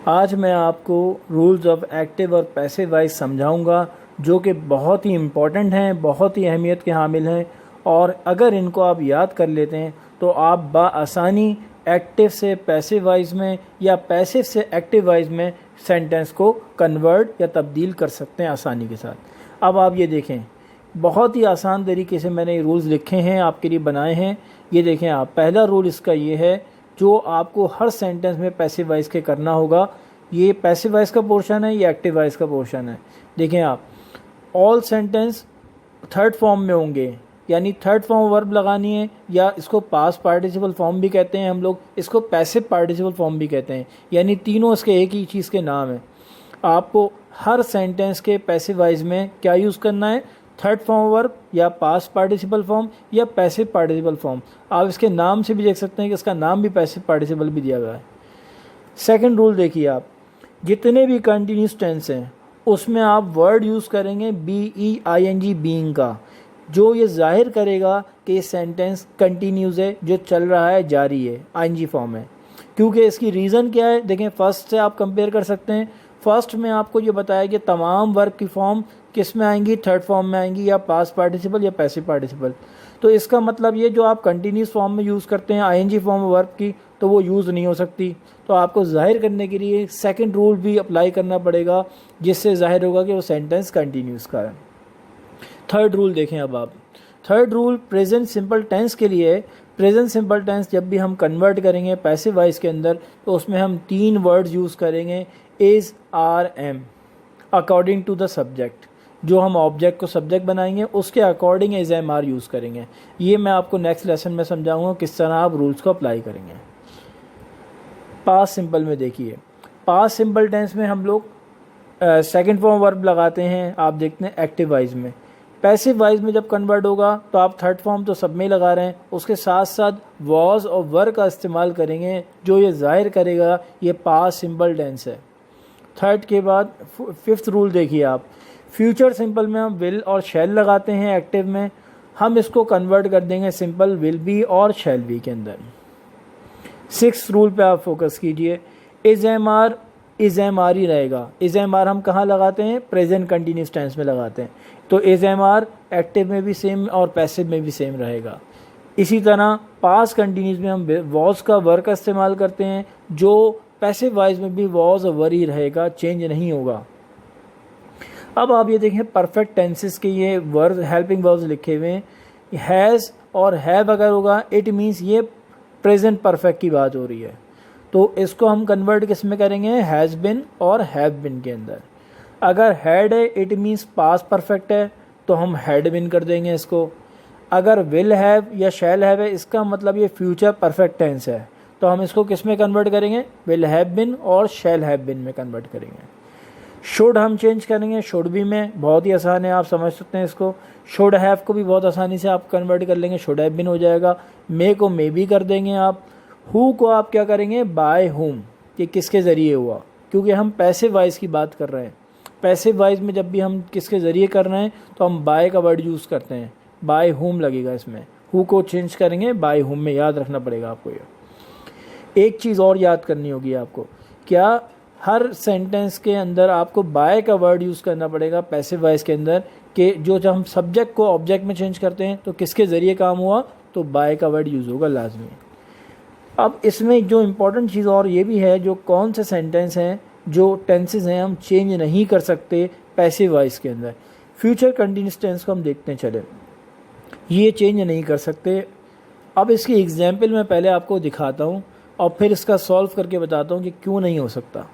आज मैं आपको रूल्स ऑफ एक्टिव और पैसिव वॉइस समझाऊंगा, जो कि बहुत ही इम्पॉर्टेंट हैं, बहुत ही अहमियत के हामिल हैं। और अगर इनको आप याद कर लेते हैं तो आप बाआसानी एक्टिव से पैसिव वॉइस में या पैसिव से एक्टिव वॉइस में सेंटेंस को कन्वर्ट या तब्दील कर सकते हैं आसानी के साथ। अब आप ये देखें, बहुत ही आसान तरीके से मैंने ये रूल्स लिखे हैं, आपके लिए बनाए हैं। ये देखें आप, पहला रूल इसका ये है जो आपको हर सेंटेंस में पैसिव वॉइस के करना होगा। ये पैसिव वॉइस का पोर्शन है, ये एक्टिव वॉइस का पोर्शन है। देखें आप, ऑल सेंटेंस थर्ड फॉर्म में होंगे, यानी थर्ड फॉर्म वर्ब लगानी है, या इसको पास्ट पार्टिसिपल फॉर्म भी कहते हैं हम लोग, इसको पैसिव पार्टिसिपल फॉर्म भी कहते हैं, यानी तीनों इसके एक ही चीज़ के नाम हैं। आपको हर सेंटेंस के पैसिव वॉइस में क्या यूज़ करना है, थर्ड फॉर्म वर्ब या पास्ट पार्टिसिपल फॉर्म या पैसिव पार्टिसिपल फॉर्म। आप इसके नाम से भी देख सकते हैं कि इसका नाम भी पैसिव पार्टिसिपल भी दिया गया है। सेकंड रूल देखिए आप, जितने भी कंटिन्यूस टेंस हैं उसमें आप वर्ड यूज़ करेंगे BEING बीइंग का, जो ये जाहिर करेगा कि ये सेंटेंस कंटिन्यूस है, जो चल रहा है, जारी है, ING फॉर्म है। क्योंकि इसकी रीज़न क्या है, देखें फर्स्ट से आप कंपेयर कर सकते हैं। फर्स्ट में आपको ये बताया कि तमाम वर्ब की फॉर्म किस में आएंगी, थर्ड फॉर्म में आएंगी, या पास्ट पार्टिसिपल या पैसिव पार्टिसिपल। तो इसका मतलब ये जो आप कंटिन्यूस फॉर्म में यूज़ करते हैं ING फॉर्म वर्ब की, तो वो यूज़ नहीं हो सकती। तो आपको जाहिर करने के लिए सेकंड रूल भी अप्लाई करना पड़ेगा, जिससे जाहिर होगा कि वो सेंटेंस कंटिन्यूस का है। थर्ड रूल देखें अब आप, third rule present simple tense के लिए। प्रेजेंट सिंपल टेंस जब भी हम कन्वर्ट करेंगे पैसिव वॉइस के अंदर, तो उसमें हम 3 वर्ड्स यूज़ करेंगे, is, are, am, according to the subject. जो हम ऑब्जेक्ट को सब्जेक्ट बनाएंगे उसके according is, am, are use करेंगे। ये मैं आपको नेक्स्ट लेसन में समझाऊंगा किस तरह आप रूल्स को अप्लाई करेंगे। पास्ट सिंपल में देखिए, पास्ट सिंपल टेंस में हम लोग सेकंड फॉर्म वर्ब लगाते हैं, आप देखते हैं एक्टिव वॉइस में। पैसिव वॉइस में जब कन्वर्ट होगा तो आप थर्ड फॉर्म तो सब में लगा रहे हैं, उसके साथ साथ वॉज और वर का इस्तेमाल करेंगे, जो ये जाहिर करेगा ये पास्ट सिंपल टेंस है। थर्ड के बाद फिफ्थ रूल देखिए आप, फ्यूचर सिंपल में हम विल और शैल लगाते हैं एक्टिव में, हम इसको कन्वर्ट कर देंगे सिंपल विल बी और शैल बी के अंदर। सिक्स रूल पे आप फोकस कीजिए, इज़, एम, आर ही रहेगा। इज़, एम, आर हम कहाँ लगाते हैं, प्रेजेंट कंटिन्यूस टेंस में लगाते हैं। तो इज़, एम, आर एक्टिव में भी सेम और पैसिव में भी सेम रहेगा। इसी तरह पास्ट कंटिन्यूस में हम वॉज का वर का इस्तेमाल करते हैं, जो पैसिव वॉइस में भी वॉज और वर ही रहेगा, चेंज नहीं होगा। अब आप ये देखें, परफेक्ट टेंसेस के ये वर्ड हेल्पिंग वर्ब्स लिखे हुए हैं। हैज़ और हैव अगर होगा, इट मीन्स ये प्रेजेंट परफेक्ट की बात हो रही है, तो इसको हम कन्वर्ट किस में करेंगे, हैज़ बिन और हैव बिन के अंदर। अगर हैड है, इट मीन्स पास्ट परफेक्ट है, तो हम हैड बिन कर देंगे इसको। अगर विल हैव या शैल हैव है, इसका मतलब ये फ्यूचर परफेक्ट टेंस है, तो हम इसको किस में कन्वर्ट करेंगे, विल हैव बिन और शैल हैव बिन में कन्वर्ट करेंगे। शुड हम चेंज करेंगे शुड बी में, बहुत ही आसान है, आप समझ सकते हैं इसको। शुड हैव को भी बहुत आसानी से आप कन्वर्ट कर लेंगे, शुड हैव बिन हो जाएगा। मे को मे भी कर देंगे आप। हु को आप क्या करेंगे, बाय हुम, कि किसके ज़रिए हुआ, क्योंकि हम पैसिव वॉइस की बात कर रहे हैं। पैसिव वॉइस में जब भी हम किसके ज़रिए कर रहे हैं तो हम बाय का वर्ड यूज़ करते हैं, बाय हुम लगेगा इसमें। हु को चेंज करेंगे बाय हुम में, याद रखना पड़ेगा आपको। ये एक चीज़ और याद करनी होगी आपको, क्या हर सेंटेंस के अंदर आपको बाय का वर्ड यूज़ करना पड़ेगा पैसिव वॉइस के अंदर, कि जो जब हम सब्जेक्ट को ऑब्जेक्ट में चेंज करते हैं तो किसके ज़रिए काम हुआ, तो बाय का वर्ड यूज़ होगा लाजमी। अब इसमें जो इम्पोर्टेंट चीज़ और ये भी है, जो कौन से सेंटेंस हैं, जो टेंसेस हैं हम चेंज नहीं कर सकते पैसिव वॉइस के अंदर। फ्यूचर कंटिन्यूस टेंस को हम देखते हैं, चले ये चेंज नहीं कर सकते। अब इसकी एग्जाम्पल मैं पहले आपको दिखाता हूँ और फिर इसका सॉल्व करके बताता हूँ कि क्यों नहीं हो सकता।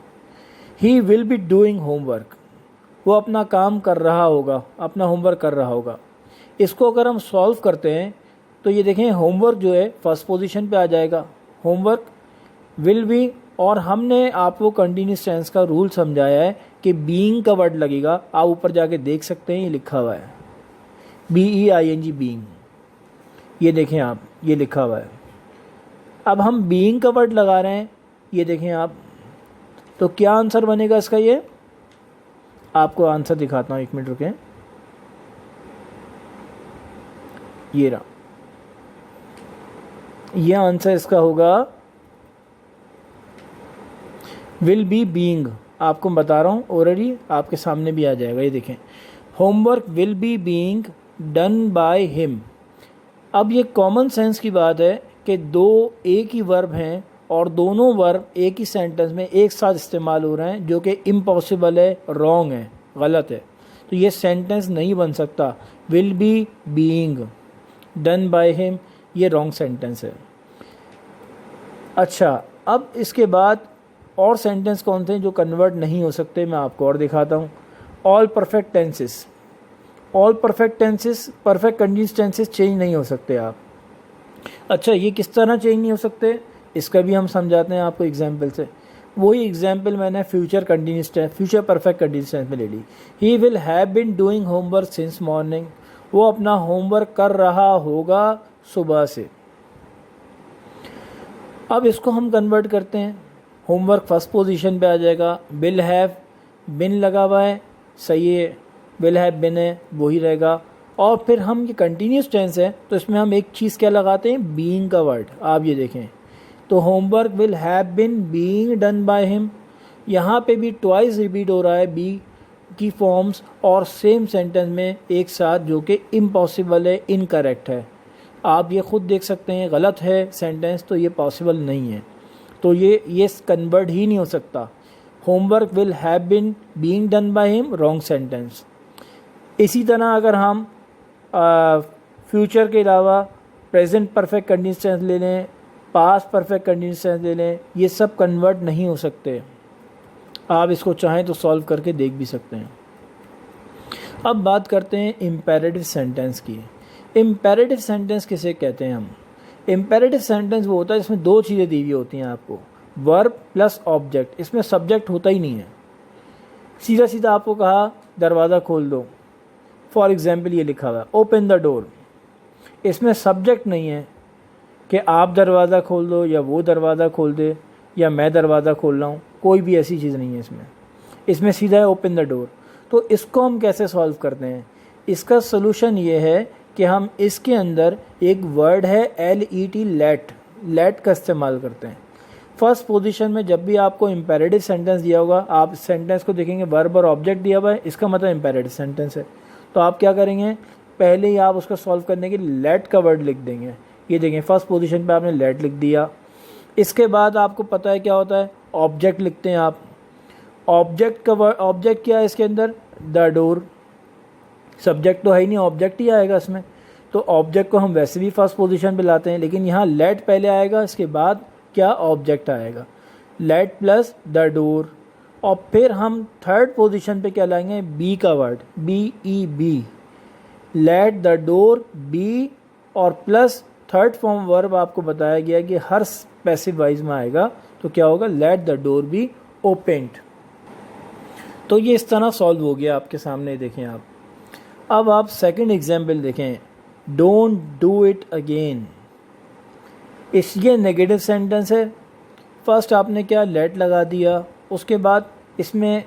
He will be doing homework, वो अपना काम कर रहा होगा, अपना होमवर्क कर रहा होगा। इसको अगर हम सॉल्व करते हैं तो ये देखें, होमवर्क जो है फर्स्ट पोजीशन पे आ जाएगा, होमवर्क विल बी, और हमने आपको कंटिन्यूस टेंस का रूल समझाया है कि बीइंग का वर्ड लगेगा। आप ऊपर जाके देख सकते हैं, ये लिखा हुआ है BEING बीइंग, ये देखें आप, ये लिखा हुआ है। अब हम बीइंग का वर्ड लगा रहे हैं, ये देखें आप, तो क्या आंसर बनेगा इसका, ये आपको आंसर दिखाता हूँ, एक मिनट रुकें। ये रहा, ये आंसर इसका होगा विल बी बीइंग, आपको बता रहा हूँ ऑलरेडी, आपके सामने भी आ जाएगा, ये देखें, homework will be being done by him. अब ये कॉमन सेंस की बात है कि दो एक ही वर्ब हैं और दोनों वर्ब एक ही सेंटेंस में एक साथ इस्तेमाल हो रहे हैं, जो कि इम्पॉसिबल है, रॉन्ग है, गलत है। तो ये सेंटेंस नहीं बन सकता। Will be being done by him, ये रॉन्ग सेंटेंस है। अच्छा, अब इसके बाद और सेंटेंस कौन थे जो कन्वर्ट नहीं हो सकते, मैं आपको और दिखाता हूँ। All perfect tenses, all perfect tenses, perfect continuous tenses change नहीं हो सकते आप। अच्छा, ये किस तरह चेंज नहीं हो सकते, इसका भी हम समझाते हैं आपको एग्जाम्पल से। वही एग्जाम्पल मैंने future continuous tense, future perfect continuous tense में ले ली। He will have been doing homework since morning, वो अपना होमवर्क कर रहा होगा सुबह से। अब इसको हम कन्वर्ट करते हैं, होमवर्क फर्स्ट पोजीशन पे आ जाएगा, विल हैव बिन लगा हुआ है, सही है, विल हैव बिन है, वही रहेगा। और फिर हम ये कंटिन्यूस टेंस है तो इसमें हम एक चीज़ क्या लगाते हैं, बीइंग का वर्ड। आप ये देखें, तो homework will have been being done by him, यहाँ पे भी ट्वाइस रिपीट हो रहा है बी की फॉर्म्स और सेम सेंटेंस में एक साथ, जो कि इम्पॉसिबल है, इनकरेक्ट है। आप ये खुद देख सकते हैं, गलत है सेंटेंस, तो ये पॉसिबल नहीं है, तो ये कन्वर्ट ही नहीं हो सकता। Homework will have been being done by him, wrong sentence. इसी तरह अगर हम फ्यूचर के अलावा प्रेजेंट परफेक्ट कंटिन्यूअस टेंस ले लें, पास्ट परफेक्ट कंटिन्यूअस टेंस ले लें, ये सब कन्वर्ट नहीं हो सकते। आप इसको चाहें तो सॉल्व करके देख भी सकते हैं। अब बात करते हैं इम्पेरेटिव सेंटेंस की। इम्पेरेटिव सेंटेंस किसे कहते हैं हम? इम्पेरेटिव सेंटेंस वो होता है जिसमें दो चीज़ें दी हुई होती हैं आपको, वर्ब प्लस ऑब्जेक्ट। इसमें सब्जेक्ट होता ही नहीं है, सीधा सीधा आपको कहा दरवाज़ा खोल दो, फॉर एग्जाम्पल ये लिखा हुआ है ओपन द डोर। इसमें सब्जेक्ट नहीं है कि आप दरवाज़ा खोल दो या वो दरवाज़ा खोल दे या मैं दरवाज़ा खोल रहा हूँ, कोई भी ऐसी चीज़ नहीं है इसमें सीधा है ओपन द डोर। तो इसको हम कैसे सॉल्व करते हैं? इसका सोल्यूशन ये है कि हम इसके अंदर एक वर्ड है LET, लेट का इस्तेमाल करते हैं। फर्स्ट पोजीशन में जब भी आपको इम्पेरेटिव सेंटेंस दिया होगा, आप सेंटेंस को देखेंगे वर्ब और ऑब्जेक्ट दिया हुआ है, इसका मतलब इम्पेरेटिव सेंटेंस है। तो आप क्या करेंगे, पहले ही आप उसको सॉल्व करने के लिए लेट का वर्ड लिख देंगे। ये देखें, फर्स्ट पोजीशन पे आपने लेट लिख दिया। इसके बाद आपको पता है क्या होता है, ऑब्जेक्ट लिखते हैं आप। ऑब्जेक्ट का वर्ड, ऑब्जेक्ट क्या है इसके अंदर, द डोर। सब्जेक्ट तो है ही नहीं, ऑब्जेक्ट ही आएगा इसमें, तो ऑब्जेक्ट को हम वैसे भी फर्स्ट पोजीशन पे लाते हैं, लेकिन यहाँ लेट पहले आएगा, इसके बाद क्या, ऑब्जेक्ट आएगा, लेट प्लस द डोर। और फिर हम थर्ड पोजीशन पे क्या लाएंगे, बी का word, BEB, let the door be, और प्लस थर्ड फॉर्म वर्ब आपको बताया गया कि हर पैसिव वाइज में आएगा, तो क्या होगा, late the door be opened. तो ये इस तरह सॉल्व हो गया आपके सामने, देखें आप। अब आप सेकंड एग्जाम्पल देखें, डोंट डू इट अगेन। ये नेगेटिव सेंटेंस है। फर्स्ट आपने क्या, लेट लगा दिया, उसके बाद इसमें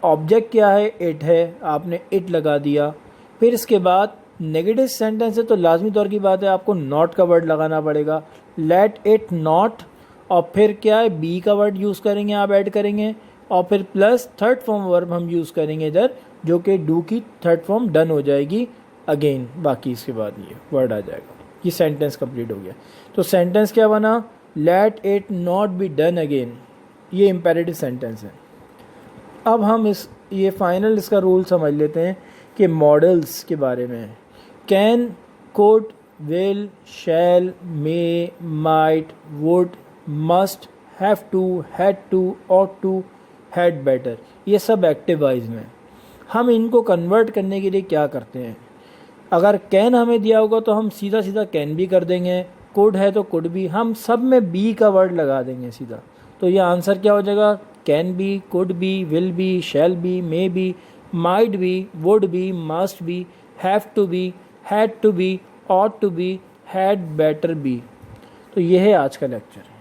ऑब्जेक्ट क्या है, इट है, आपने इट लगा दिया। फिर इसके बाद नेगेटिव सेंटेंस है तो लाजमी तौर की बात है आपको नॉट का वर्ड लगाना पड़ेगा, लेट इट नॉट। और फिर क्या है, बी का वर्ड यूज़ करेंगे, आप ऐड करेंगे, और फिर प्लस थर्ड फॉर्म वर्ब हम यूज़ करेंगे इधर, जो कि डू की थर्ड फॉर्म डन हो जाएगी अगेन। बाकी इसके बाद ये वर्ड आ जाएगा, ये सेंटेंस कंप्लीट हो गया। तो सेंटेंस क्या बना, let it not be done again, ये इम्पेरेटिव सेंटेंस है। अब हम ये फाइनल इसका रूल समझ लेते हैं कि मॉडल्स के बारे में। Can, could, will, shall, may, might, would, must, have to, had to, ought to, had better, ये सब एक्टिव वाइज में। हम इनको कन्वर्ट करने के लिए क्या करते हैं, अगर कैन हमें दिया होगा तो हम सीधा सीधा कैन भी कर देंगे, कुड है तो कुड भी, हम सब में बी का वर्ड लगा देंगे सीधा। तो ये आंसर क्या हो जाएगा, can be, could be, will be, shall be, may be, might be, would be, must be, have to be, had to be, ought to be, had better be. तो ये है आज का लेक्चर।